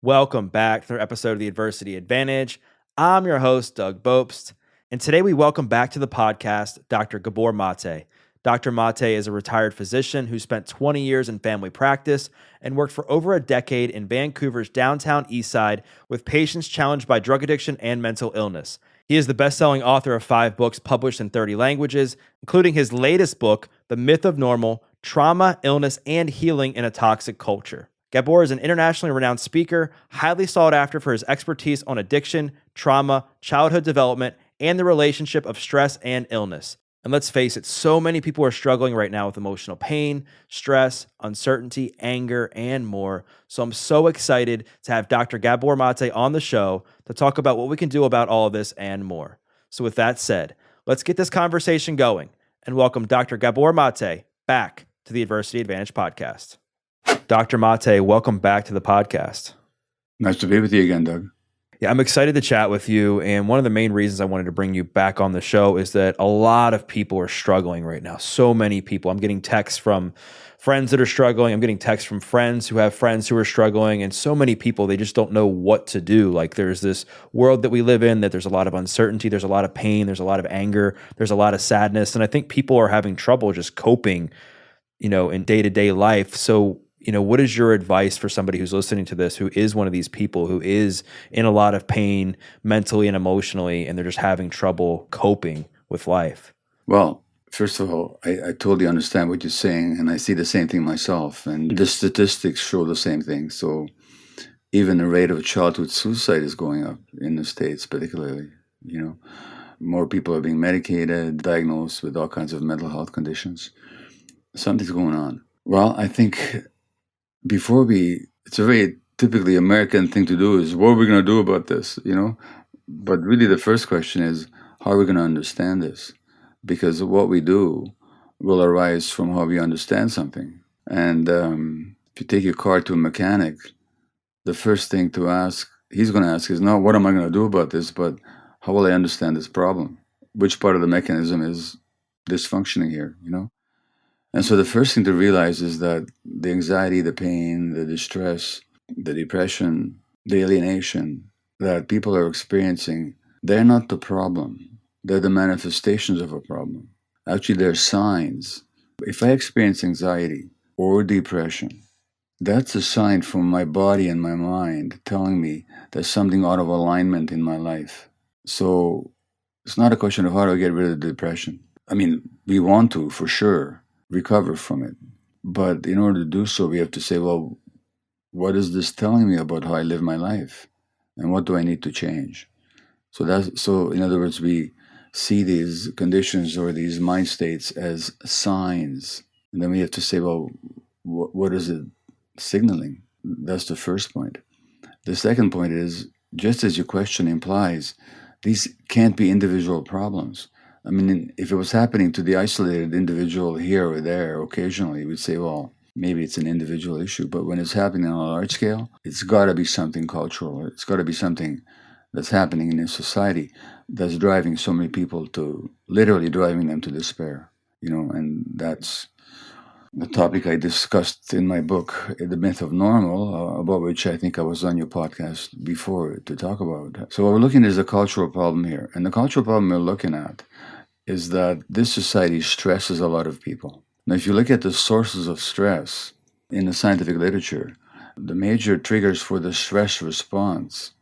Welcome back to another episode of The Adversity Advantage. I'm your host, Doug Bopst, and today we welcome back to the podcast Dr. Gabor Maté. Dr. Maté is a retired physician who spent 20 years in family practice and worked for over a decade in Vancouver's downtown east side with patients challenged by drug addiction and mental illness. He is the best-selling author of 5 books published in 30 languages, including his latest book, The Myth of Normal: Trauma, Illness, and Healing in a Toxic Culture. Gabor is an internationally renowned speaker, highly sought after for his expertise on addiction, trauma, childhood development, and the relationship of stress and illness. And let's face it, so many people are struggling right now with emotional pain, stress, uncertainty, anger, and more. So I'm so excited to have Dr. Gabor Maté on the show to talk about what we can do about all of this and more. So with that said, let's get this conversation going and welcome Dr. Gabor Maté back to the Adversity Advantage podcast. Dr. Maté, welcome back to the podcast. Nice to be with you again, Doug. Yeah, I'm excited to chat with you. And one of the main reasons I wanted to bring you back on the show is that a lot of people are struggling right now. So many people. I'm getting texts from friends that are struggling. I'm getting texts from friends who have friends who are struggling. And so many people, they just don't know what to do. Like there's this world that we live in that there's a lot of uncertainty. There's a lot of pain. There's a lot of anger. There's a lot of sadness. And I think people are having trouble just coping, in day-to-day life. So what is your advice for somebody who's listening to this, who is one of these people who is in a lot of pain mentally and emotionally, and they're just having trouble coping with life? Well, first of all, I totally understand what you're saying, and I see the same thing myself. And the statistics show the same thing. So even the rate of childhood suicide is going up in the States, particularly. More people are being medicated, diagnosed with all kinds of mental health conditions. Something's going on. Well, I think it's a very typically American thing to do is, what are we going to do about this, But really the first question is, how are we going to understand this? Because what we do will arise from how we understand something. And if you take your car to a mechanic, the first thing he's going to ask is not what am I going to do about this, but how will I understand this problem? Which part of the mechanism is dysfunctioning here, And so the first thing to realize is that the anxiety, the pain, the distress, the depression, the alienation that people are experiencing, they're not the problem. They're the manifestations of a problem. Actually, they're signs. If I experience anxiety or depression, that's a sign from my body and my mind telling me there's something out of alignment in my life. So it's not a question of how do I get rid of the depression. I mean, we want to, for sure, recover from it. But in order to do so, we have to say, well, what is this telling me about how I live my life? And what do I need to change? So in other words, we see these conditions or these mind states as signs. And then we have to say, well, what is it signaling? That's the first point. The second point is, just as your question implies, these can't be individual problems. I mean, if it was happening to the isolated individual here or there occasionally, we'd say, well, maybe it's an individual issue. But when it's happening on a large scale, it's got to be something cultural. It's got to be something that's happening in a society that's driving so many people literally driving them to despair, and that's the topic I discussed in my book, The Myth of Normal, about which I think I was on your podcast before to talk about. So what we're looking at is a cultural problem here. And the cultural problem we're looking at is that this society stresses a lot of people. Now, if you look at the sources of stress in the scientific literature, the major triggers for the stress response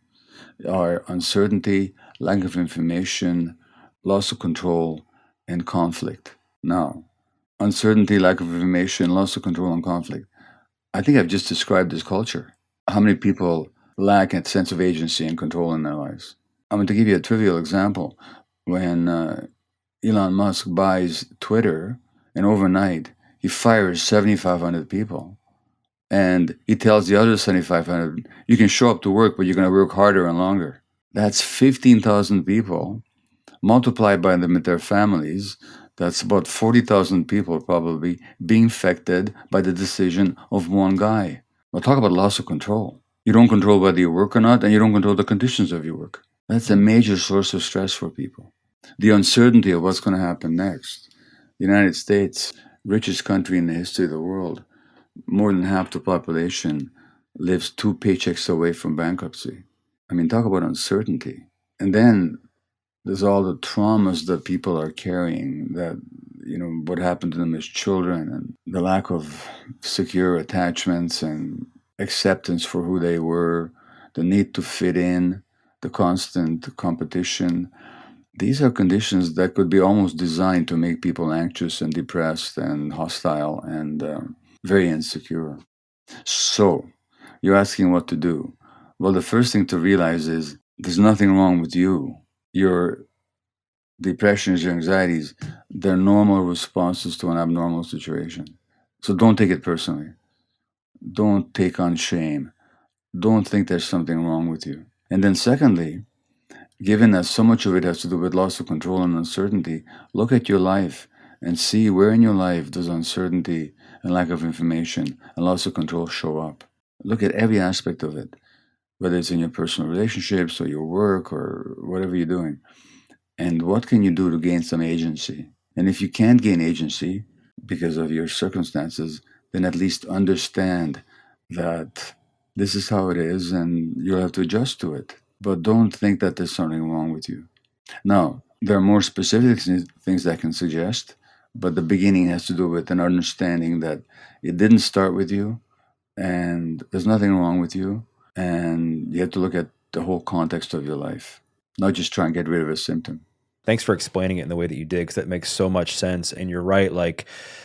are uncertainty, lack of information, loss of control, and conflict. Now, uncertainty, lack of information, loss of control, and conflict. I think I've just described this culture. How many people lack a sense of agency and control in their lives? I'm going to give you a trivial example. When Elon Musk buys Twitter, and overnight he fires 7,500 people. And he tells the other 7,500, you can show up to work, but you're going to work harder and longer. That's 15,000 people multiplied by them with their families. That's about 40,000 people probably being affected by the decision of one guy. Well, talk about loss of control. You don't control whether you work or not, and you don't control the conditions of your work. That's a major source of stress for people. The uncertainty of what's going to happen next. The United States, richest country in the history of the world, more than half the population lives 2 paychecks away from bankruptcy. I mean, talk about uncertainty. And then there's all the traumas that people are carrying, that, what happened to them as children, and the lack of secure attachments and acceptance for who they were, the need to fit in, the constant competition. These are conditions that could be almost designed to make people anxious and depressed and hostile and very insecure. So, you're asking what to do. Well, the first thing to realize is there's nothing wrong with you. Your depressions, your anxieties, they're normal responses to an abnormal situation. So don't take it personally. Don't take on shame. Don't think there's something wrong with you. And then secondly, given that so much of it has to do with loss of control and uncertainty, look at your life and see where in your life does uncertainty and lack of information and loss of control show up. Look at every aspect of it, whether it's in your personal relationships or your work or whatever you're doing. And what can you do to gain some agency? And if you can't gain agency because of your circumstances, then at least understand that this is how it is and you'll have to adjust to it. But don't think that there's something wrong with you. Now, there are more specific things that I can suggest, but the beginning has to do with an understanding that it didn't start with you and there's nothing wrong with you. And you have to look at the whole context of your life, not just try and get rid of a symptom. Thanks for explaining it in the way that you did, because that makes so much sense. And you're right. Like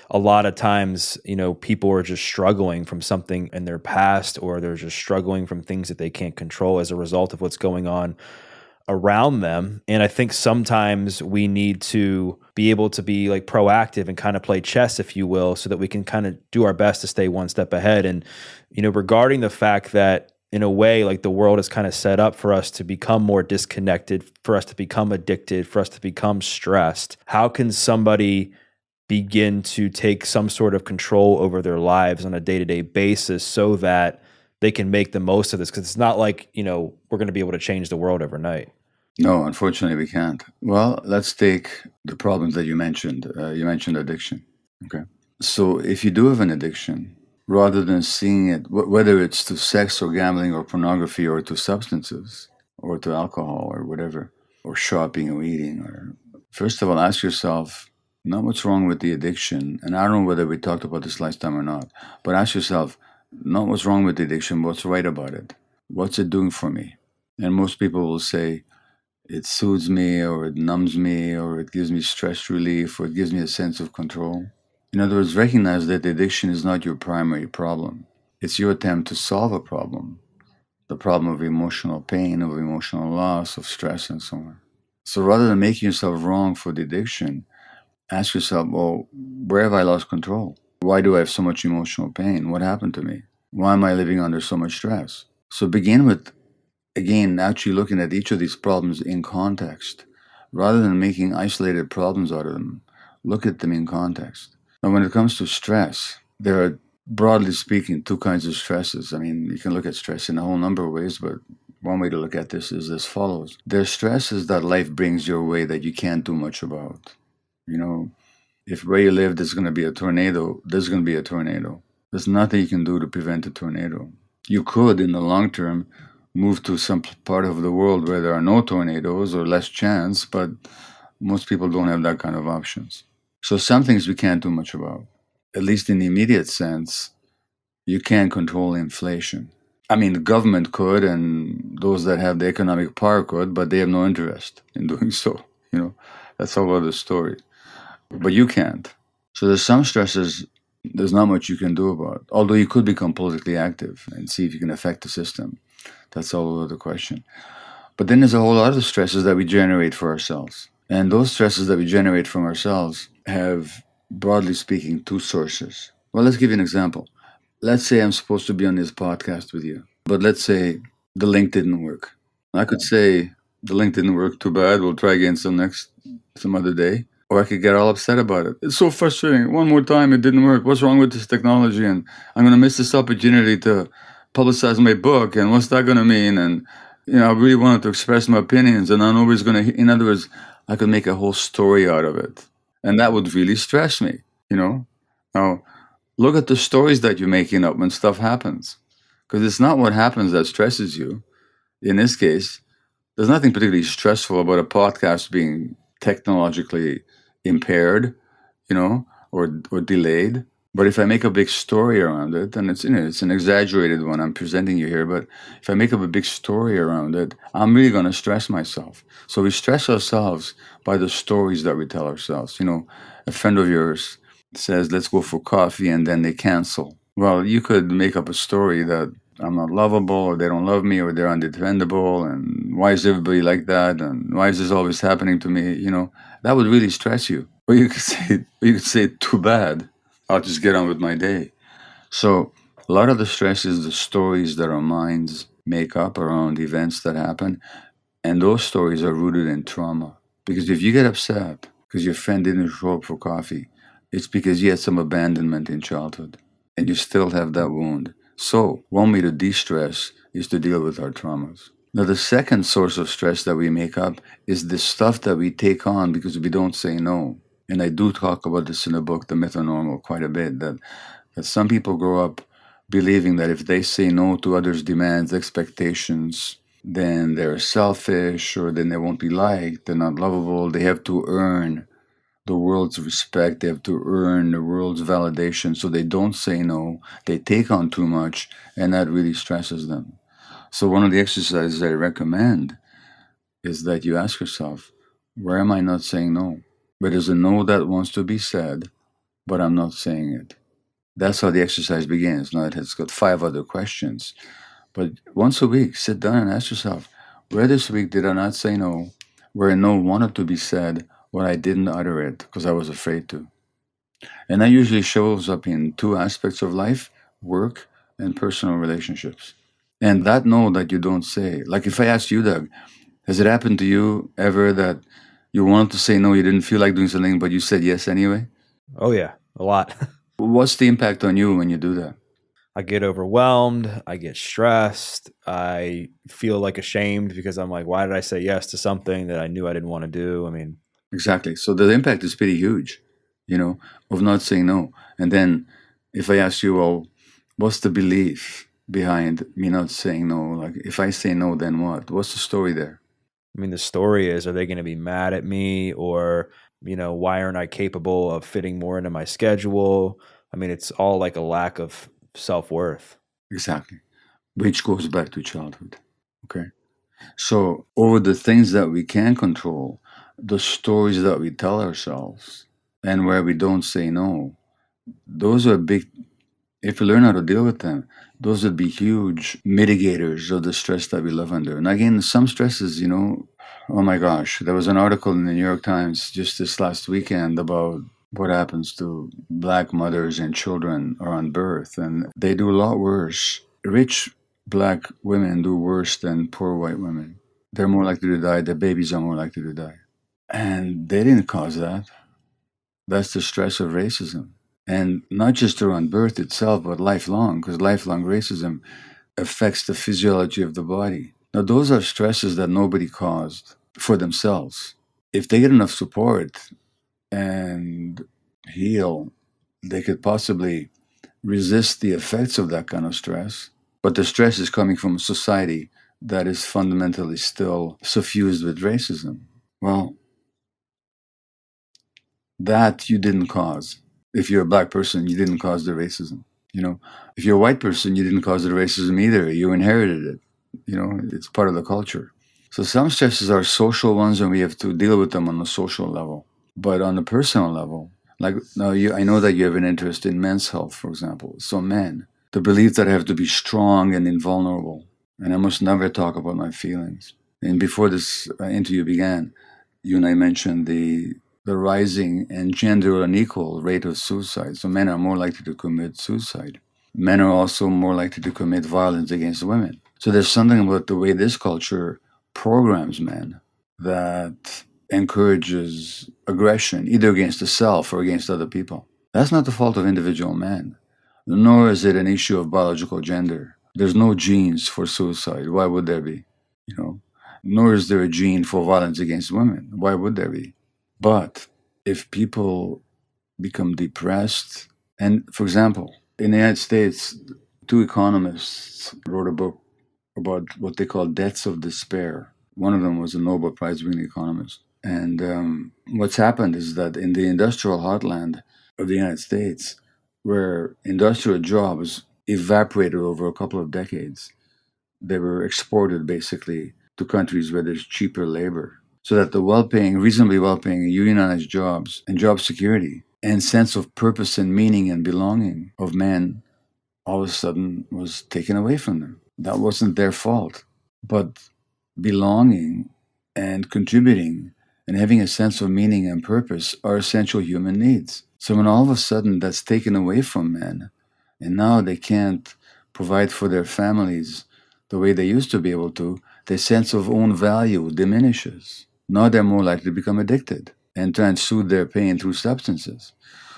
a lot of times, people are just struggling from something in their past, or they're just struggling from things that they can't control as a result of what's going on around them. And I think sometimes we need to be able to be like proactive and kind of play chess, if you will, so that we can kind of do our best to stay one step ahead. And, regarding the fact that in a way, like the world is kind of set up for us to become more disconnected, for us to become addicted, for us to become stressed. How can somebody begin to take some sort of control over their lives on a day-to-day basis so that they can make the most of this? Because it's not like, we're going to be able to change the world overnight. No, unfortunately, we can't. Well, let's take the problems that you mentioned. You mentioned addiction. Okay. So if you do have an addiction, rather than seeing it, whether it's to sex or gambling or pornography or to substances or to alcohol or whatever, or shopping or eating, or first of all, ask yourself, not what's wrong with the addiction. And I don't know whether we talked about this last time or not, but ask yourself, not what's wrong with the addiction, what's right about it. What's it doing for me? And most people will say, it soothes me, or it numbs me, or it gives me stress relief, or it gives me a sense of control. In other words, recognize that the addiction is not your primary problem. It's your attempt to solve a problem, the problem of emotional pain, of emotional loss, of stress, and so on. So rather than making yourself wrong for the addiction, ask yourself, well, where have I lost control? Why do I have so much emotional pain? What happened to me? Why am I living under so much stress? So begin with, again, actually looking at each of these problems in context. Rather than making isolated problems out of them, look at them in context. Now, when it comes to stress, there are, broadly speaking, two kinds of stresses. I mean, you can look at stress in a whole number of ways, but one way to look at this is as follows. There are stresses that life brings your way that you can't do much about. If where you live there's going to be a tornado, there's going to be a tornado. There's nothing you can do to prevent a tornado. You could, in the long term, move to some part of the world where there are no tornadoes or less chance, but most people don't have that kind of options. So some things we can't do much about. At least in the immediate sense, you can't control inflation. I mean, the government could, and those that have the economic power could, but they have no interest in doing so. That's all other story. But you can't. So there's some stresses there's not much you can do about, although you could become politically active and see if you can affect the system. That's all other question. But then there's a whole lot of stresses that we generate for ourselves. And those stresses that we generate from ourselves have, broadly speaking, two sources. Well, let's give you an example. Let's say I'm supposed to be on this podcast with you, but let's say the link didn't work. I could say, the link didn't work, too bad, we'll try again some other day. Or I could get all upset about it. It's so frustrating. One more time, it didn't work. What's wrong with this technology? And I'm going to miss this opportunity to publicize my book. And what's that going to mean? And, I really wanted to express my opinions. And I'm always going to, in other words, I could make a whole story out of it. And that would really stress me, Now, look at the stories that you're making up when stuff happens. Because it's not what happens that stresses you. In this case, there's nothing particularly stressful about a podcast being technologically impaired, or delayed. But if I make a big story around it, and it's an exaggerated one I'm presenting you here, but if I make up a big story around it, I'm really going to stress myself. So we stress ourselves by the stories that we tell ourselves. A friend of yours says, let's go for coffee, and then they cancel. Well, you could make up a story that I'm not lovable, or they don't love me, or they're undependable, and why is everybody like that, and why is this always happening to me? That would really stress you. Or you could say, too bad, I'll just get on with my day. So a lot of the stress is the stories that our minds make up around events that happen, and those stories are rooted in trauma. Because if you get upset because your friend didn't show up for coffee, it's because you had some abandonment in childhood, and you still have that wound. So, one way to de stress is to deal with our traumas. Now, the second source of stress that we make up is the stuff that we take on because we don't say no. And I do talk about this in the book, The Myth of Normal, quite a bit, that some people grow up believing that if they say no to others' demands, expectations, then they're selfish, or then they won't be liked, they're not lovable, they have to earn the world's respect, they have to earn the world's validation, so they don't say no, they take on too much, and that really stresses them. So one of the exercises I recommend is that you ask yourself, where am I not saying no? Where there's a no that wants to be said, but I'm not saying it. That's how the exercise begins. Now it has got 5 other questions. But once a week, sit down and ask yourself, where this week did I not say no? Where no wanted to be said, but I didn't utter it because I was afraid to. And that usually shows up in 2 aspects of life, work and personal relationships. And that no that you don't say, like if I asked you, Doug, has it happened to you ever that you wanted to say no, you didn't feel like doing something, but you said yes anyway? Oh, yeah, a lot. What's the impact on you when you do that? I get overwhelmed. I get stressed. I feel like ashamed because I'm like, why did I say yes to something that I knew I didn't want to do? I mean, Exactly. So the impact is pretty huge, of not saying no. And then if I ask you, well, what's the belief behind me not saying no? Like, if I say no, then what? What's the story there? the story is, are they going to be mad at me, or, why aren't I capable of fitting more into my schedule? It's all like a lack of self-worth. Exactly. Which goes back to childhood. Okay. So over the things that we can control, the stories that we tell ourselves, and where we don't say no, those are big. If we learn how to deal with them, those would be huge mitigators of the stress that we live under. And again, some stresses, oh my gosh, there was an article in the New York Times just this last weekend about what happens to Black mothers and children around birth. And they do a lot worse. Rich Black women do worse than poor white women. They're more likely to die. Their babies are more likely to die. And they didn't cause that. That's the stress of racism. And not just around birth itself, but lifelong, because lifelong racism affects the physiology of the body. Now, those are stresses that nobody caused for themselves. If they get enough support and heal, they could possibly resist the effects of that kind of stress. But the stress is coming from a society that is fundamentally still suffused with racism. Well, that you didn't cause. If you're a Black person, you didn't cause the racism. If you're a white person, you didn't cause the racism either. You inherited it. It's part of the culture. So some stresses are social ones, and we have to deal with them on a social level. But on a personal level, like now, I know that you have an interest in men's health, for example. So men, the belief that I have to be strong and invulnerable, and I must never talk about my feelings. And before this interview began, you and I mentioned the rising and gender unequal rate of suicide. So men are more likely to commit suicide. Men are also more likely to commit violence against women. So there's something about the way this culture programs men that encourages aggression, either against the self or against other people. That's not the fault of individual men, nor is it an issue of biological gender. There's no genes for suicide. Why would there be? Nor is there a gene for violence against women. Why would there be? But if people become depressed, and for example, in the United States, two economists wrote a book about what they call deaths of despair. One of them was a Nobel Prize-winning economist. And what's happened is that in the industrial heartland of the United States, where industrial jobs evaporated over a couple of decades, they were exported basically to countries where there's cheaper labor. So that the reasonably well-paying unionized jobs and job security and sense of purpose and meaning and belonging of men all of a sudden was taken away from them. That wasn't their fault. But belonging and contributing and having a sense of meaning and purpose are essential human needs. So when all of a sudden that's taken away from men, and now they can't provide for their families the way they used to be able to, their sense of own value diminishes. Now they're more likely to become addicted and try and soothe their pain through substances.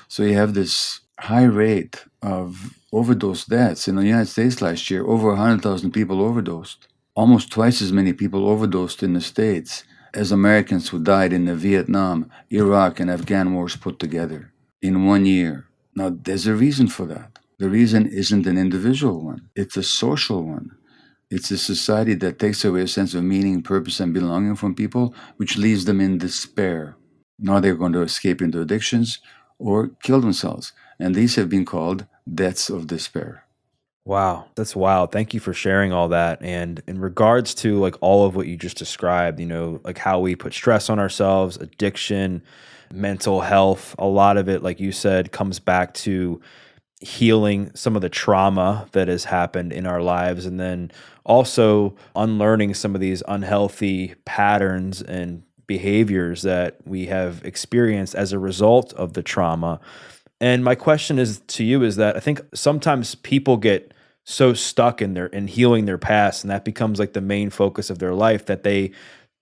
So you have this high rate of overdose deaths. In the United States last year, over 100,000 people overdosed. Almost twice as many people overdosed in the States as Americans who died in the Vietnam, Iraq, and Afghan wars put together in 1 year. Now, there's a reason for that. The reason isn't an individual one. It's a social one. It's a society that takes away a sense of meaning, purpose, and belonging from people, which leaves them in despair. Now they're going to escape into addictions or kill themselves. And these have been called deaths of despair. Wow, that's wild. Thank you for sharing all that. And in regards to like all of what you just described, like how we put stress on ourselves, addiction, mental health, a lot of it, like you said, comes back to healing some of the trauma that has happened in our lives, and then also unlearning some of these unhealthy patterns and behaviors that we have experienced as a result of the trauma. And my question is to you is that I think sometimes people get so stuck in healing their past, and that becomes like the main focus of their life, that they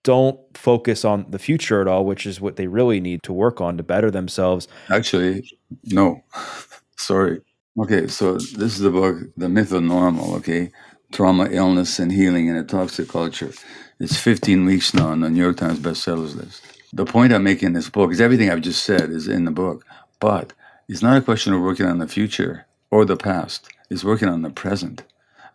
don't focus on the future at all, which is what they really need to work on to better themselves. Actually, no. Sorry. Okay, so this is the book, The Myth of Normal, okay? Trauma, Illness, and Healing in a Toxic Culture. It's 15 weeks now on the New York Times bestsellers list. The point I'm making in this book is everything I've just said is in the book, but it's not a question of working on the future or the past. It's working on the present.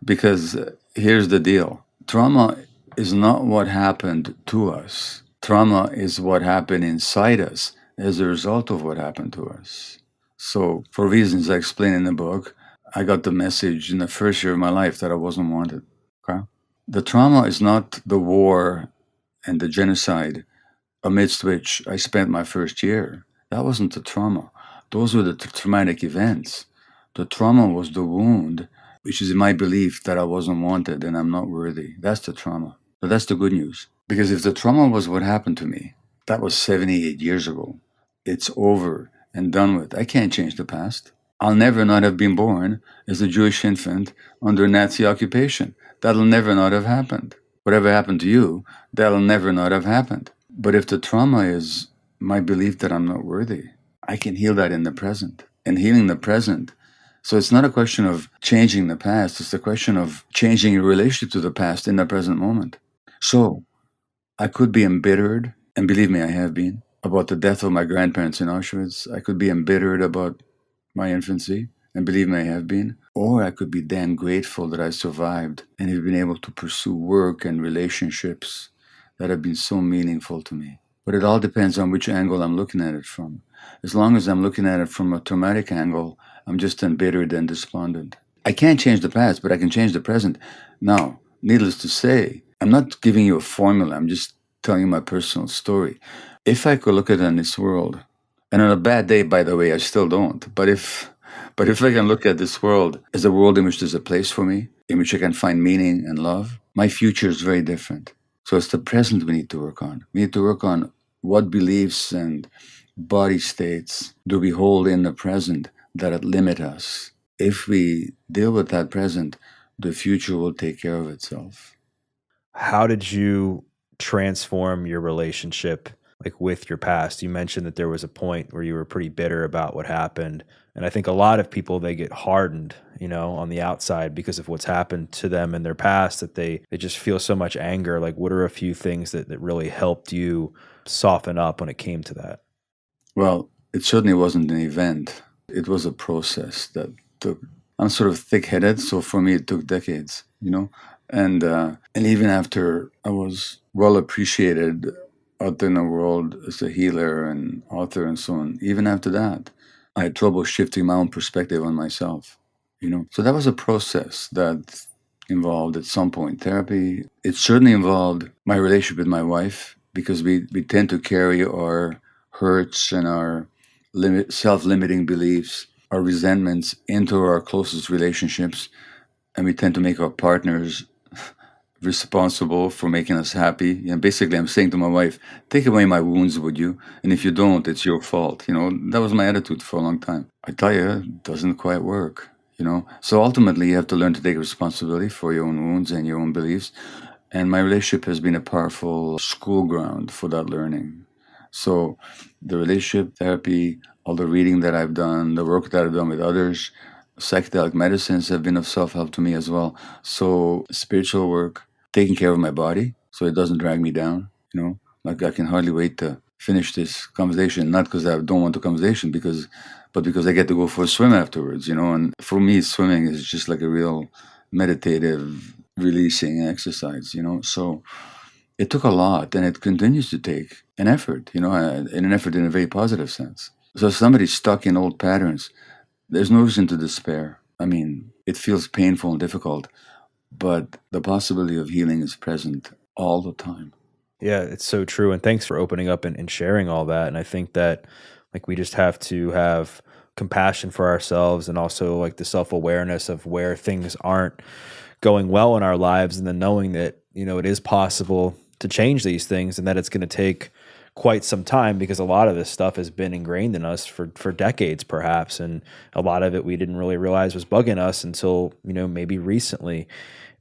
Because here's the deal. Trauma is not what happened to us. Trauma is what happened inside us as a result of what happened to us. So for reasons I explain in the book, I got the message in the first year of my life that I wasn't wanted. Okay? The trauma is not the war and the genocide amidst which I spent my first year. That wasn't the trauma. Those were the traumatic events. The trauma was the wound, which is my belief that I wasn't wanted and I'm not worthy. That's the trauma. But that's the good news. Because if the trauma was what happened to me, that was 78 years ago. It's over and done with. I can't change the past. I'll never not have been born as a Jewish infant under Nazi occupation. That'll never not have happened. Whatever happened to you, that'll never not have happened. But if the trauma is my belief that I'm not worthy, I can heal that in the present. And healing the present. So it's not a question of changing the past. It's a question of changing your relationship to the past in the present moment. So I could be embittered, and believe me, I have been, about the death of my grandparents in Auschwitz. I could be embittered about my infancy, and believe me, I have been. Or I could be damn grateful that I survived and have been able to pursue work and relationships that have been so meaningful to me. But it all depends on which angle I'm looking at it from. As long as I'm looking at it from a traumatic angle, I'm just embittered and despondent. I can't change the past, but I can change the present. Now, needless to say, I'm not giving you a formula. I'm just telling you my personal story. If I could look at it in this world, and on a bad day, by the way, I still don't, but if I can look at this world as a world in which there's a place for me, in which I can find meaning and love, my future is very different. So it's the present we need to work on. We need to work on what beliefs and body states do we hold in the present that limit us. If we deal with that present, the future will take care of itself. How did you transform your relationship like with your past? You mentioned that there was a point where you were pretty bitter about what happened. And I think a lot of people, they get hardened, on the outside because of what's happened to them in their past, that they just feel so much anger. Like, what are a few things that really helped you soften up when it came to that? Well, it certainly wasn't an event. It was a process that took I'm sort of thick-headed, so for me it took decades, and even after I was well appreciated out there in the world as a healer and author and so on, even after that, I had trouble shifting my own perspective on myself. So that was a process that involved at some point therapy. It certainly involved my relationship with my wife because we tend to carry our hurts and our self-limiting beliefs, our resentments into our closest relationships, and we tend to make our partners responsible for making us happy. And basically, I'm saying to my wife, take away my wounds, would you? And if you don't, it's your fault. That was my attitude for a long time. I tell you, it doesn't quite work. So ultimately, you have to learn to take responsibility for your own wounds and your own beliefs. And my relationship has been a powerful school ground for that learning. So the relationship therapy, all the reading that I've done, the work that I've done with others, psychedelic medicines have been of self-help to me as well. So spiritual work, taking care of my body so it doesn't drag me down. Like I can hardly wait to finish this conversation, not because I don't want the conversation, but because I get to go for a swim afterwards. And for me, swimming is just like a real meditative releasing exercise. So it took a lot, and it continues to take an effort, and an effort in a very positive sense. So if somebody's stuck in old patterns, there's no reason to despair. I mean, it feels painful and difficult, but the possibility of healing is present all the time. Yeah, it's so true. And thanks for opening up and sharing all that. And I think that like we just have to have compassion for ourselves and also like the self-awareness of where things aren't going well in our lives, and then knowing that, it is possible to change these things and that it's going to take quite some time, because a lot of this stuff has been ingrained in us for decades perhaps, and a lot of it we didn't really realize was bugging us until, maybe recently.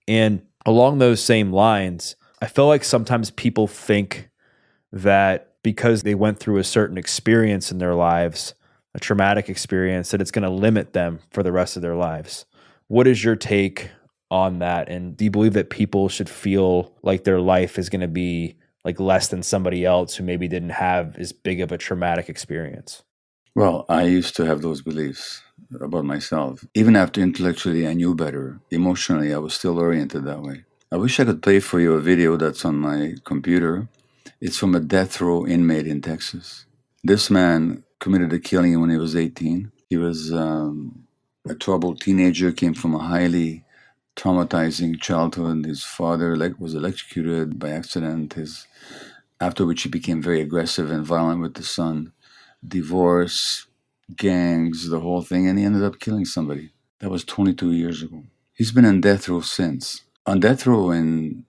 And along those same lines, I feel like sometimes people think that because they went through a certain experience in their lives, a traumatic experience, that it's going to limit them for the rest of their lives. What is your take on that? And do you believe that people should feel like their life is going to be like less than somebody else who maybe didn't have as big of a traumatic experience? Well, I used to have those beliefs about myself. Even after intellectually I knew better, emotionally I was still oriented that way. I wish I could play for you a video that's on my computer. It's from a death row inmate in Texas. This man committed a killing when he was 18. He was a troubled teenager, came from a highly traumatizing childhood. His father was electrocuted by accident, after which he became very aggressive and violent with the son. Divorce, gangs, the whole thing, and he ended up killing somebody. That was 22 years ago. He's been on death row since. On death row in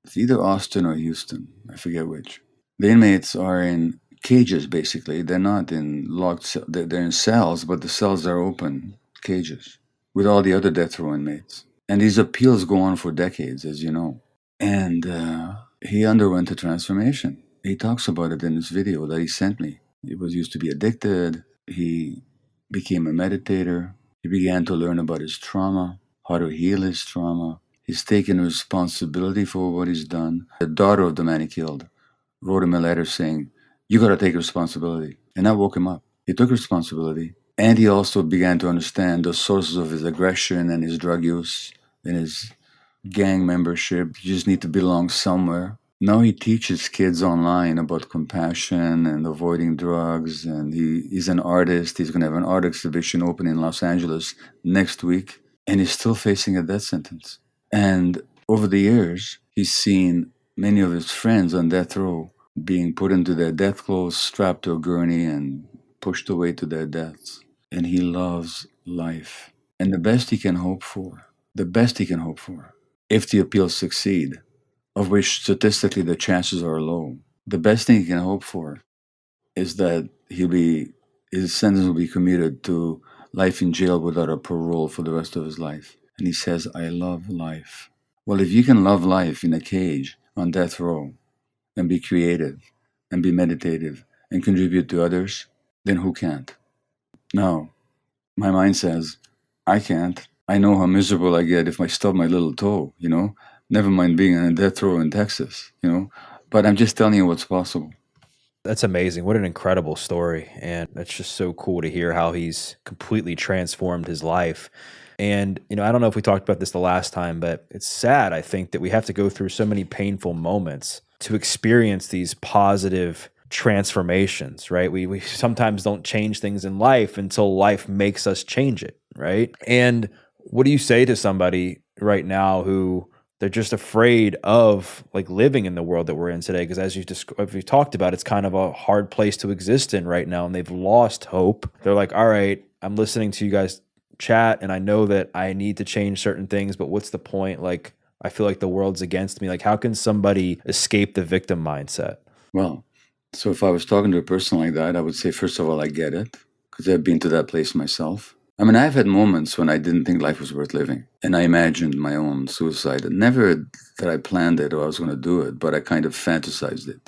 it's either Austin or Houston, I forget which. The inmates are in cages, basically. They're not in they're in cells, but the cells are open cages with all the other death row inmates. And these appeals go on for decades, as you know. And he underwent a transformation. He talks about it in this video that he sent me. He was used to be addicted. He became a meditator. He began to learn about his trauma, how to heal his trauma. He's taken responsibility for what he's done. The daughter of the man he killed wrote him a letter saying, "You got to take responsibility." And that woke him up. He took responsibility. And he also began to understand the sources of his aggression and his drug use and his gang membership. You just need to belong somewhere. Now he teaches kids online about compassion and avoiding drugs, and he's an artist. He's going to have an art exhibition open in Los Angeles next week, and he's still facing a death sentence. And over the years, he's seen many of his friends on death row being put into their death clothes, strapped to a gurney, and pushed away to their deaths. And he loves life. And the best he can hope for, if the appeals succeed, of which statistically the chances are low, the best thing he can hope for is that his sentence will be commuted to life in jail without a parole for the rest of his life. And he says, "I love life." Well, if you can love life in a cage on death row and be creative and be meditative and contribute to others, then who can't? Now, my mind says, I can't. I know how miserable I get if I stub my little toe. Never mind being on a death row in Texas. But I'm just telling you what's possible. That's amazing. What an incredible story. And it's just so cool to hear how he's completely transformed his life. And, I don't know if we talked about this the last time, but it's sad, I think, that we have to go through so many painful moments to experience these positive transformations, right? We sometimes don't change things in life until life makes us change it, right? And what do you say to somebody right now who they're just afraid of like living in the world that we're in today? Because as we've talked about, it's kind of a hard place to exist in right now, and they've lost hope. They're like, all right, I'm listening to you guys chat and I know that I need to change certain things, but what's the point? Like, I feel like the world's against me. Like, how can somebody escape the victim mindset? Well, so if I was talking to a person like that, I would say, first of all, I get it, because I've been to that place myself. I mean, I've had moments when I didn't think life was worth living, and I imagined my own suicide. And never that I planned it or I was going to do it, but I kind of fantasized it,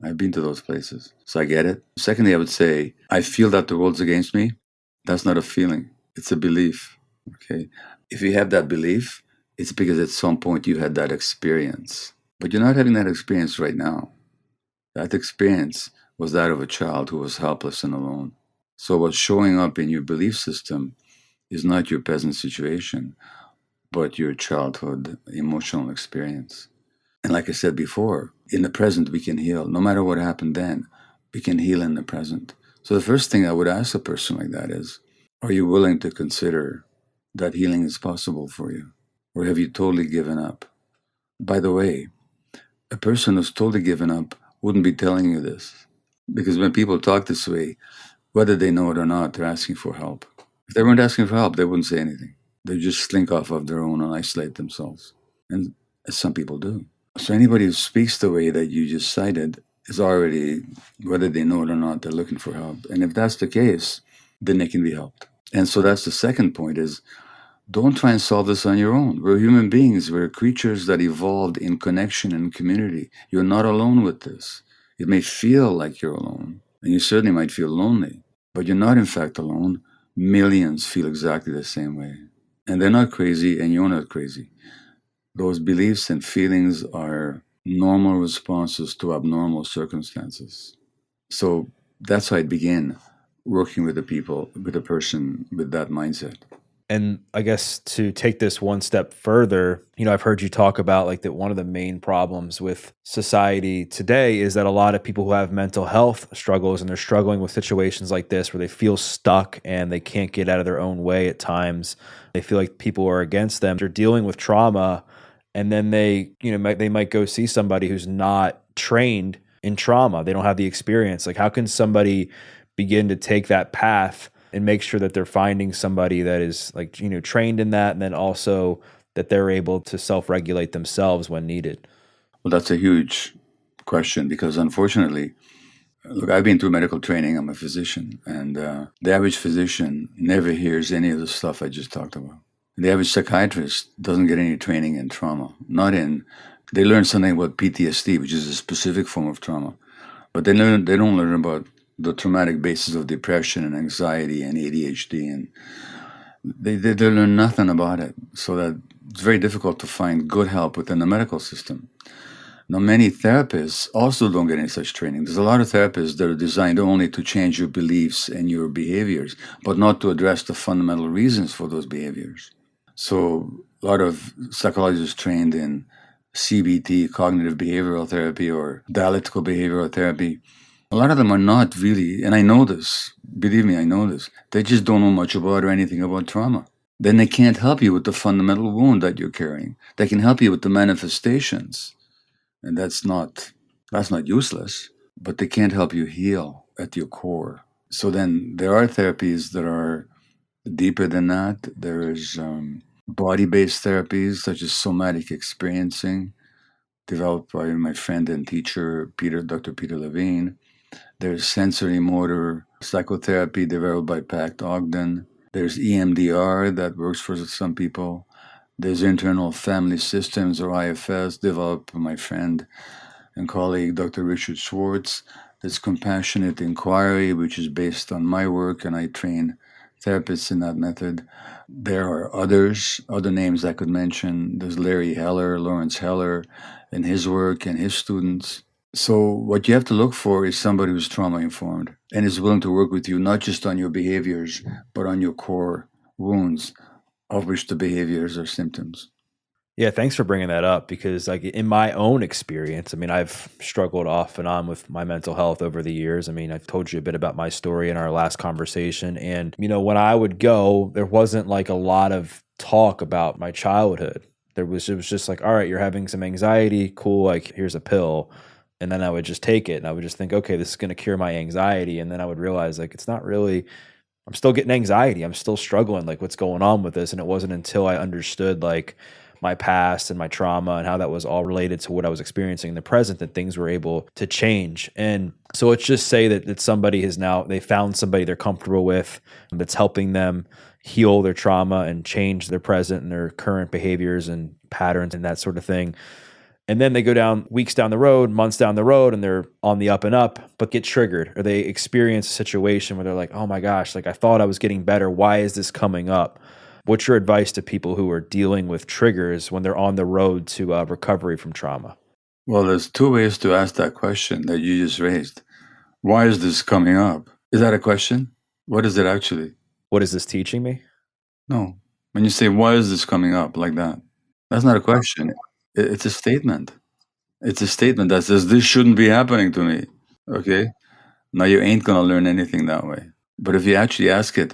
I've been to those places. So I get it. Secondly, I would say, I feel that the world's against me. That's not a feeling. It's a belief, okay? If you have that belief, it's because at some point you had that experience. But you're not having that experience right now. That experience was that of a child who was helpless and alone. So what's showing up in your belief system is not your present situation, but your childhood emotional experience. And like I said before, in the present we can heal. No matter what happened then, we can heal in the present. So the first thing I would ask a person like that is, are you willing to consider that healing is possible for you? Or have you totally given up? By the way, a person who's totally given up wouldn't be telling you this. Because when people talk this way, whether they know it or not, they're asking for help. If they weren't asking for help, they wouldn't say anything. They just slink off of their own and isolate themselves. And as some people do. So anybody who speaks the way that you just cited is already, whether they know it or not, they're looking for help. And if that's the case, then they can be helped. And so that's the second point is, don't try and solve this on your own. We're human beings. We're creatures that evolved in connection and community. You're not alone with this. It may feel like you're alone, and you certainly might feel lonely, but you're not in fact alone. Millions feel exactly the same way. And they're not crazy, and you're not crazy. Those beliefs and feelings are normal responses to abnormal circumstances. So that's how I begin working with with a person with that mindset. And I guess to take this one step further, I've heard you talk about like that one of the main problems with society today is that a lot of people who have mental health struggles and they're struggling with situations like this where they feel stuck and they can't get out of their own way at times. They feel like people are against them. They're dealing with trauma and then they might go see somebody who's not trained in trauma. They don't have the experience. Like, how can somebody begin to take that path and make sure that they're finding somebody that is like, trained in that, and then also that they're able to self-regulate themselves when needed? Well, that's a huge question because unfortunately, look, I've been through medical training. I'm a physician, and the average physician never hears any of the stuff I just talked about. The average psychiatrist doesn't get any training in trauma. They learn something about PTSD, which is a specific form of trauma, but they don't learn about the traumatic basis of depression and anxiety and ADHD, and they learn nothing about it. So that it's very difficult to find good help within the medical system. Now, many therapists also don't get any such training. There's a lot of therapists that are designed only to change your beliefs and your behaviors, but not to address the fundamental reasons for those behaviors. So a lot of psychologists trained in CBT, cognitive behavioral therapy, or dialectical behavioral therapy, a lot of them are not really, and I know this, believe me, I know this, they just don't know much about or anything about trauma. Then they can't help you with the fundamental wound that you're carrying. They can help you with the manifestations, and that's not useless, but they can't help you heal at your core. So then there are therapies that are deeper than that. There is body-based therapies such as somatic experiencing, developed by my friend and teacher, Dr. Peter Levine. There's sensory motor psychotherapy developed by Pact Ogden. There's EMDR that works for some people. There's internal family systems, or IFS, developed by my friend and colleague, Dr. Richard Schwartz. There's compassionate inquiry, which is based on my work, and I train therapists in that method. There are other names I could mention. There's Lawrence Heller, and his work and his students. So what you have to look for is somebody who's trauma-informed and is willing to work with you, not just on your behaviors, but on your core wounds. of which the behaviors are symptoms. Yeah, thanks for bringing that up because, like, in my own experience, I mean, I've struggled off and on with my mental health over the years. I mean, I've told you a bit about my story in our last conversation. And, when I would go, there wasn't like a lot of talk about my childhood. It was just like, all right, you're having some anxiety. Cool. Like, here's a pill. And then I would just take it and I would just think, okay, this is going to cure my anxiety. And then I would realize, like, it's not really, I'm still getting anxiety. I'm still struggling. Like, what's going on with this? And it wasn't until I understood, like, my past and my trauma and how that was all related to what I was experiencing in the present that things were able to change. And so let's just say that somebody has now, they found somebody they're comfortable with that's helping them heal their trauma and change their present and their current behaviors and patterns and that sort of thing. And then they go down weeks down the road, months down the road, and they're on the up and up, but get triggered or they experience a situation where they're like, oh my gosh, like I thought I was getting better. Why is this coming up? What's your advice to people who are dealing with triggers when they're on the road to recovery from trauma? Well, there's two ways to ask that question that you just raised. Why is this coming up? Is that a question? What is it actually? What is this teaching me? No. When you say, why is this coming up like that? That's not a question. It's a statement. It's a statement that says, this shouldn't be happening to me. Okay? Now, you ain't going to learn anything that way. But if you actually ask it,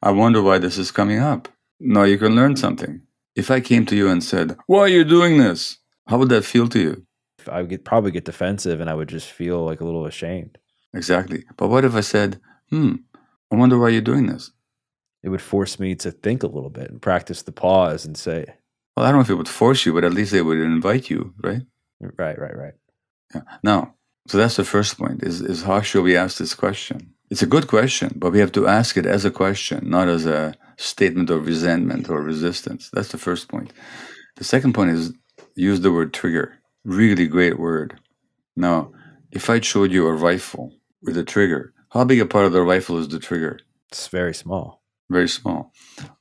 I wonder why this is coming up. Now you can learn something. If I came to you and said, why are you doing this? How would that feel to you? I would probably get defensive and I would just feel like a little ashamed. Exactly. But what if I said, I wonder why you're doing this? It would force me to think a little bit and practice the pause and say, well, I don't know if it would force you, but at least it would invite you, right? Right. Yeah. Now, so that's the first point, is how should we ask this question? It's a good question, but we have to ask it as a question, not as a statement of resentment or resistance. That's the first point. The second point is use the word trigger. Really great word. Now, if I showed you a rifle with a trigger, how big a part of the rifle is the trigger? It's very small. Very small.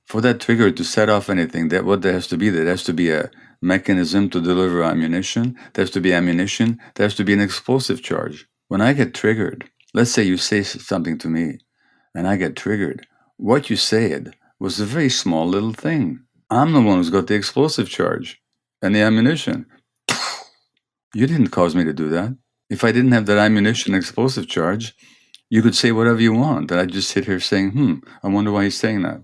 For that trigger to set off anything, what there has to be? There has to be a mechanism to deliver ammunition. There has to be ammunition. There has to be an explosive charge. When I get triggered, let's say you say something to me and I get triggered. What you said was a very small little thing. I'm the one who's got the explosive charge and the ammunition. You didn't cause me to do that. If I didn't have that ammunition explosive charge, you could say whatever you want. And I'd just sit here saying, I wonder why he's saying that.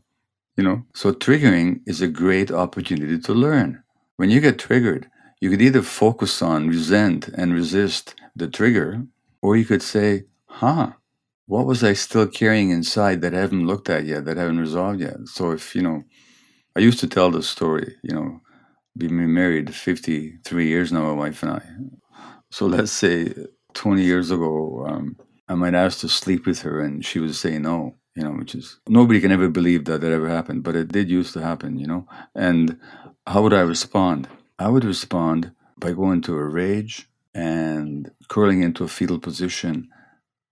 So triggering is a great opportunity to learn. When you get triggered, you could either focus on resent and resist the trigger, or you could say, what was I still carrying inside that I haven't looked at yet, that I haven't resolved yet? So if, I used to tell this story, we've been married 53 years now, my wife and I. So let's say 20 years ago, I might ask to sleep with her and she would say no, which is, nobody can ever believe that ever happened, but it did used to happen, And how would I respond? I would respond by going to a rage and curling into a fetal position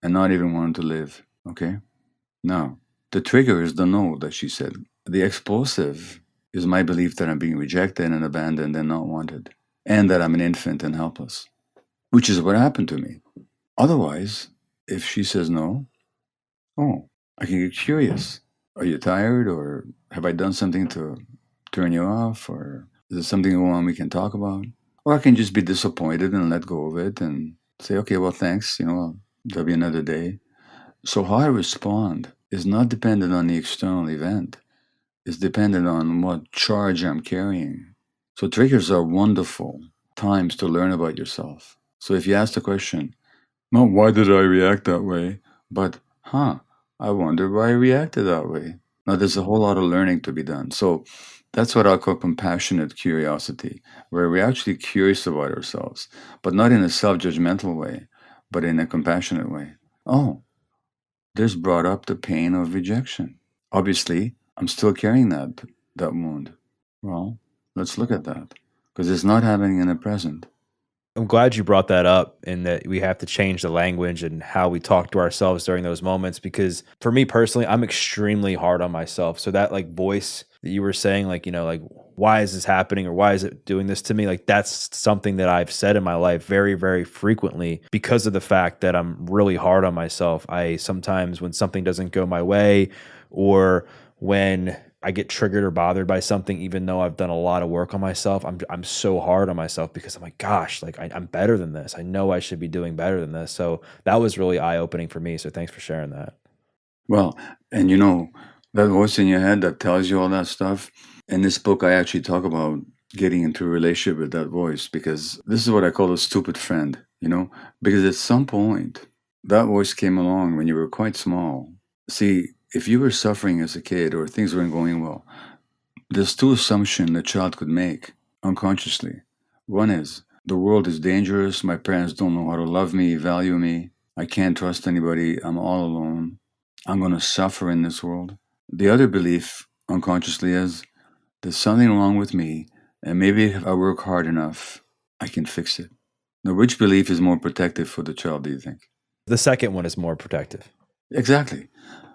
and not even wanting to live, okay? Now, the trigger is the no that she said. The explosive is my belief that I'm being rejected and abandoned and not wanted, and that I'm an infant and helpless, which is what happened to me. Otherwise, if she says no, I can get curious. Are you tired, or have I done something to turn you off, or is there something going on we can talk about? Or I can just be disappointed and let go of it and say, okay, well, thanks, there'll be another day. So how I respond is not dependent on the external event. It's dependent on what charge I'm carrying. So triggers are wonderful times to learn about yourself. So if you ask the question, not why did I react that way, but I wonder why I reacted that way. Now there's a whole lot of learning to be done. So that's what I call compassionate curiosity, where we're actually curious about ourselves, but not in a self-judgmental way, but in a compassionate way. This brought up the pain of rejection. Obviously, I'm still carrying that wound. Well, let's look at that, because it's not happening in the present. I'm glad you brought that up and that we have to change the language and how we talk to ourselves during those moments. Because for me personally, I'm extremely hard on myself. So that like voice that you were saying, like, like, why is this happening or why is it doing this to me? Like, that's something that I've said in my life very, very frequently because of the fact that I'm really hard on myself. I sometimes, when something doesn't go my way or when I get triggered or bothered by something, even though I've done a lot of work on myself. I'm so hard on myself because I'm like, gosh, like I'm better than this. I know I should be doing better than this. So that was really eye opening for me. So thanks for sharing that. Well, and that voice in your head that tells you all that stuff. In this book, I actually talk about getting into a relationship with that voice, because this is what I call a stupid friend, because at some point, that voice came along when you were quite small. See, if you were suffering as a kid or things weren't going well, there's two assumptions a child could make unconsciously. One is, the world is dangerous, my parents don't know how to love me, value me, I can't trust anybody, I'm all alone, I'm going to suffer in this world. The other belief unconsciously is, there's something wrong with me, and maybe if I work hard enough, I can fix it. Now, which belief is more protective for the child, do you think? The second one is more protective. Exactly.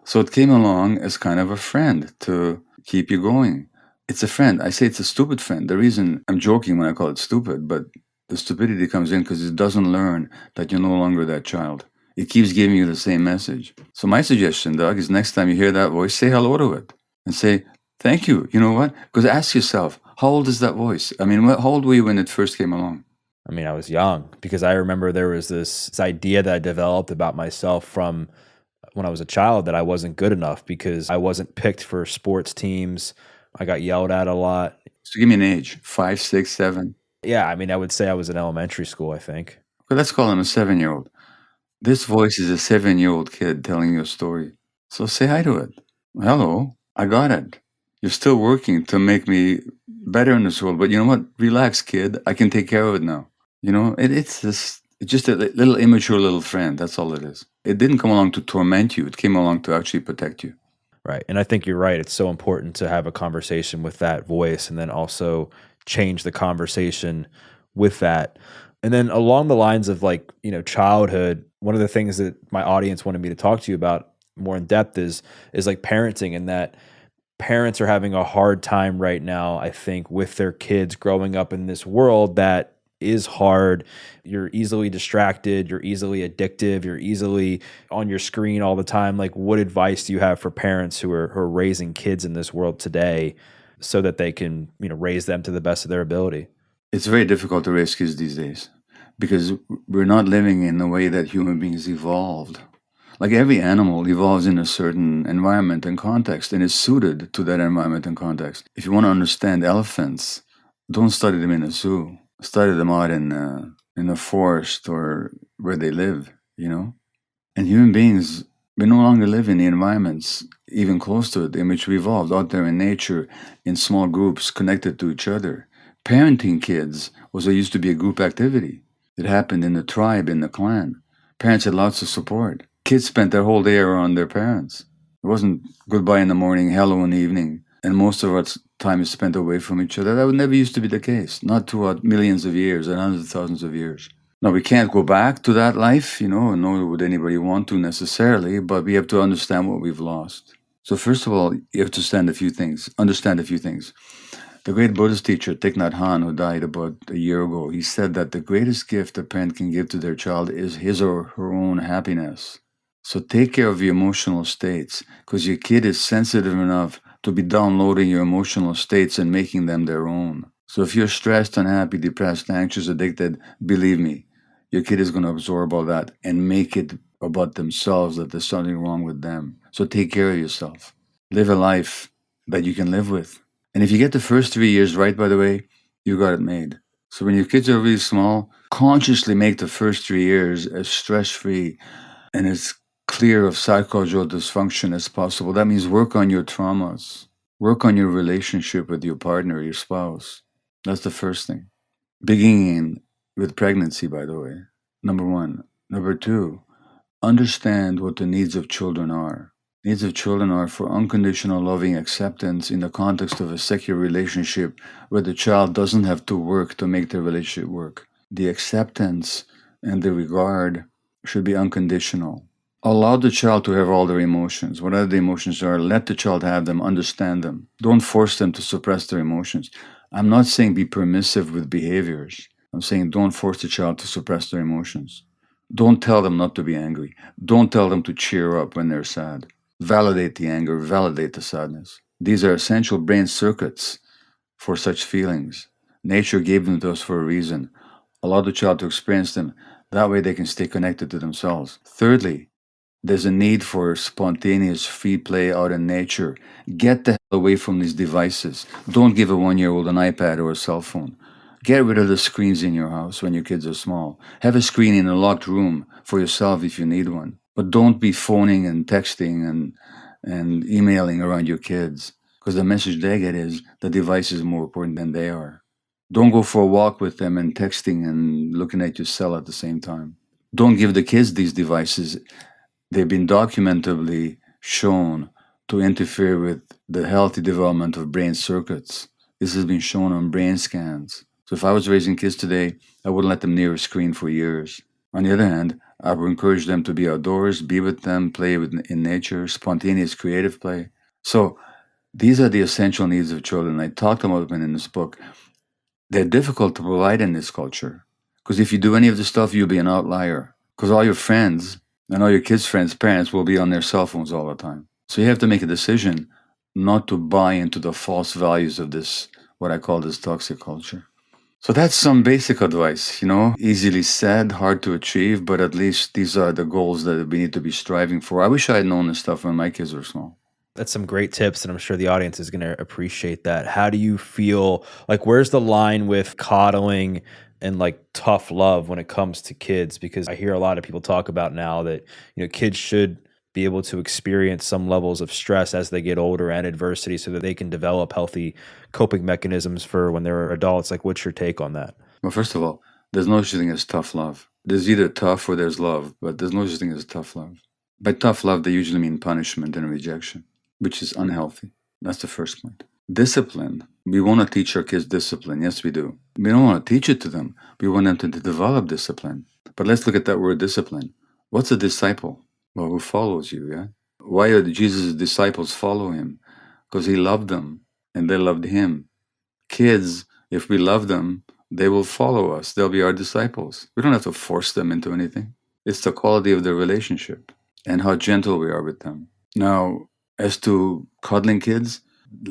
So it came along as kind of a friend to keep you going. It's a friend. I say it's a stupid friend. The reason I'm joking when I call it stupid, but the stupidity comes in because it doesn't learn that you're no longer that child. It keeps giving you the same message. So my suggestion, Doug, is next time you hear that voice, say hello to it and say, thank you. You know what? Because ask yourself, how old is that voice? I mean, how old were you when it first came along? I mean, I was young, because I remember there was this idea that I developed about myself from when I was a child, that I wasn't good enough because I wasn't picked for sports teams. I got yelled at a lot. So give me an age, 5, 6, 7. Yeah, I mean, I would say I was in elementary school, I think. Well, let's call him a 7-year-old. This voice is a 7-year-old kid telling you a story. So say hi to it. Hello, I got it. You're still working to make me better in this world, but you know what? Relax, kid. I can take care of it now. It's just a little immature little friend. That's all it is. It didn't come along to torment you. It came along to actually protect you. Right. And I think you're right. It's so important to have a conversation with that voice, and then also change the conversation with that. And then along the lines of childhood, one of the things that my audience wanted me to talk to you about more in depth is like parenting, and that parents are having a hard time right now, I think, with their kids growing up in this world that is hard. You're easily distracted, you're easily addictive, you're easily on your screen all the time. Like, what advice do you have for parents who are raising kids in this world today so that they can, raise them to the best of their ability? It's very difficult to raise kids these days because we're not living in the way that human beings evolved. Like, every animal evolves in a certain environment and context and is suited to that environment and context. If you want to understand elephants, don't study them in a zoo. Study them out in a forest or where they live, And human beings, we no longer live in the environments even close to it in which we evolved, out there in nature, in small groups connected to each other. Parenting kids used to be a group activity. It happened in the tribe, in the clan. Parents had lots of support. Kids spent their whole day around their parents. It wasn't goodbye in the morning, hello in the evening, and most of our time is spent away from each other. That would never used to be the case, not throughout millions of years and hundreds of thousands of years. Now, we can't go back to that life, nor would anybody want to necessarily, but we have to understand what we've lost. So first of all, you have to understand a few things. The great Buddhist teacher, Thich Nhat Hanh, who died about a year ago, he said that the greatest gift a parent can give to their child is his or her own happiness. So take care of your emotional states, because your kid is sensitive enough to be downloading your emotional states and making them their own. So if you're stressed, unhappy, depressed, anxious, addicted, believe me, your kid is going to absorb all that and make it about themselves, that there's something wrong with them. So take care of yourself. Live a life that you can live with. And if you get the first 3 years right, by the way, you got it made. So when your kids are really small, consciously make the first 3 years as stress-free and as clear of psychological dysfunction as possible. That means work on your traumas. Work on your relationship with your partner, your spouse. That's the first thing. Beginning with pregnancy, by the way. Number one. Number two, understand what the needs of children are. Needs of children are for unconditional loving acceptance in the context of a secure relationship where the child doesn't have to work to make the relationship work. The acceptance and the regard should be unconditional. Allow the child to have all their emotions. Whatever the emotions are, let the child have them, understand them. Don't force them to suppress their emotions. I'm not saying be permissive with behaviors. I'm saying don't force the child to suppress their emotions. Don't tell them not to be angry. Don't tell them to cheer up when they're sad. Validate the anger, validate the sadness. These are essential brain circuits for such feelings. Nature gave them to us for a reason. Allow the child to experience them. That way they can stay connected to themselves. Thirdly, there's a need for spontaneous free play out in nature. Get the hell away from these devices. Don't give a 1-year-old an iPad or a cell phone. Get rid of the screens in your house when your kids are small. Have a screen in a locked room for yourself if you need one. But don't be phoning and texting and emailing around your kids, because the message they get is the device is more important than they are. Don't go for a walk with them and texting and looking at your cell at the same time. Don't give the kids these devices. They've been documentably shown to interfere with the healthy development of brain circuits. This has been shown on brain scans. So if I was raising kids today, I wouldn't let them near a screen for years. On the other hand, I would encourage them to be outdoors, be with them, play in nature, spontaneous creative play. So these are the essential needs of children. I talked about them in this book. They're difficult to provide in this culture, because if you do any of this stuff, you'll be an outlier, because all your friends and all your kids' friends' parents will be on their cell phones all the time. So you have to make a decision not to buy into the false values of this, what I call this toxic culture. So that's some basic advice, easily said, hard to achieve, but at least these are the goals that we need to be striving for. I wish I had known this stuff when my kids were small. That's some great tips, and I'm sure the audience is going to appreciate that. How do you feel, like, where's the line with coddling and like tough love when it comes to kids? Because I hear a lot of people talk about now that, kids should be able to experience some levels of stress as they get older and adversity so that they can develop healthy coping mechanisms for when they're adults. Like, what's your take on that? Well, first of all, there's no such thing as tough love. There's either tough or there's love, but there's no such thing as tough love. By tough love, they usually mean punishment and rejection, which is unhealthy. That's the first point. Discipline. We want to teach our kids discipline. Yes, we do. We don't want to teach it to them. We want them to develop discipline. But let's look at that word discipline. What's a disciple? Well, who follows you, yeah? Why did Jesus' disciples follow him? Because he loved them and they loved him. Kids, if we love them, they will follow us. They'll be our disciples. We don't have to force them into anything. It's the quality of the relationship and how gentle we are with them. Now, as to coddling kids,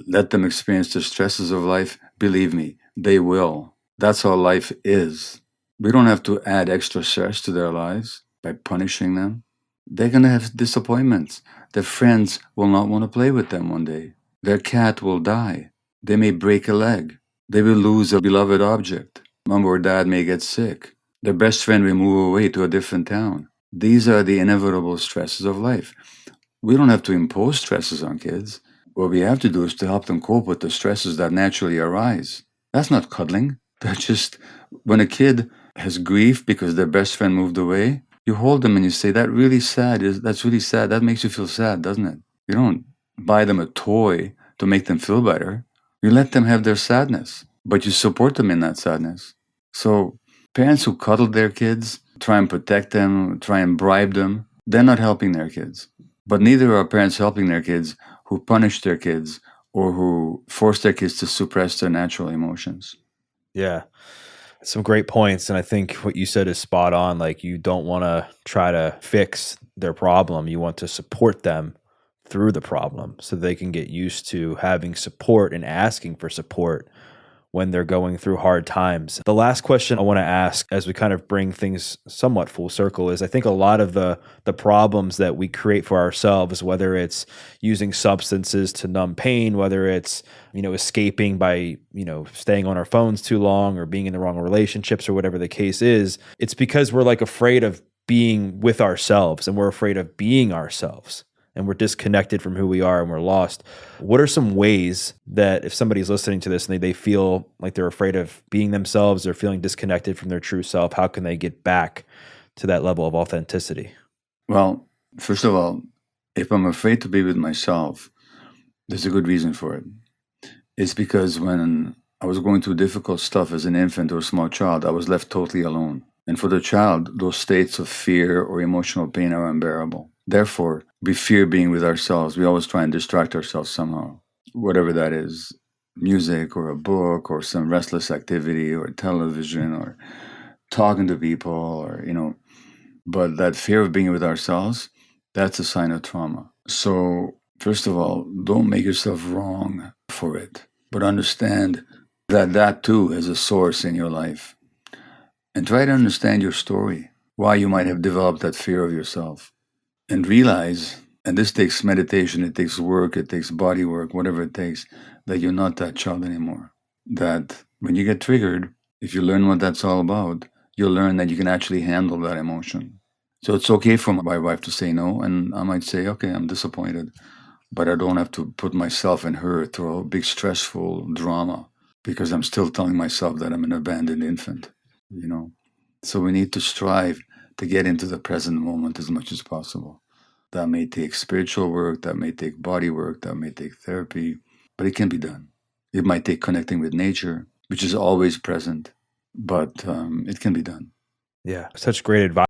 let them experience the stresses of life. Believe me, they will. That's how life is. We don't have to add extra stress to their lives by punishing them. They're going to have disappointments. Their friends will not want to play with them one day. Their cat will die. They may break a leg. They will lose a beloved object. Mom or dad may get sick. Their best friend will move away to a different town. These are the inevitable stresses of life. We don't have to impose stresses on kids. What we have to do is to help them cope with the stresses that naturally arise. That's not cuddling. That's just when a kid has grief because their best friend moved away, you hold them and you say, that's really sad. That makes you feel sad, doesn't it? You don't buy them a toy to make them feel better. You let them have their sadness, but you support them in that sadness. So parents who cuddle their kids, try and protect them, try and bribe them, they're not helping their kids. But neither are parents helping their kids who punish their kids or who force their kids to suppress their natural emotions. Yeah. Some great points. And I think what you said is spot on. Like, you don't want to try to fix their problem. You want to support them through the problem so they can get used to having support and asking for support when they're going through hard times. The last question I want to ask as we kind of bring things somewhat full circle is, I think a lot of the problems that we create for ourselves, whether it's using substances to numb pain, whether it's, escaping by, staying on our phones too long or being in the wrong relationships or whatever the case is, it's because we're like afraid of being with ourselves and we're afraid of being ourselves. And we're disconnected from who we are and we're lost. What are some ways that if somebody's listening to this and they feel like they're afraid of being themselves or feeling disconnected from their true self, how can they get back to that level of authenticity? Well, first of all, if I'm afraid to be with myself, there's a good reason for it. It's because when I was going through difficult stuff as an infant or a small child, I was left totally alone. And for the child, those states of fear or emotional pain are unbearable. Therefore, we fear being with ourselves. We always try and distract ourselves somehow, whatever that is, music or a book or some restless activity or television or talking to people or, but that fear of being with ourselves, that's a sign of trauma. So First of all, don't make yourself wrong for it, but understand that that too is a source in your life. And try to understand your story, why you might have developed that fear of yourself. And realize, and this takes meditation, it takes work, it takes body work, whatever it takes, that you're not that child anymore. That when you get triggered, if you learn what that's all about, you'll learn that you can actually handle that emotion. So it's okay for my wife to say no, and I might say, okay, I'm disappointed, but I don't have to put myself and her through a big stressful drama because I'm still telling myself that I'm an abandoned infant, you know. So we need to strive to get into the present moment as much as possible. That may take spiritual work, that may take body work, that may take therapy, but it can be done. It might take connecting with nature, which is always present, but it can be done. Yeah, such great advice.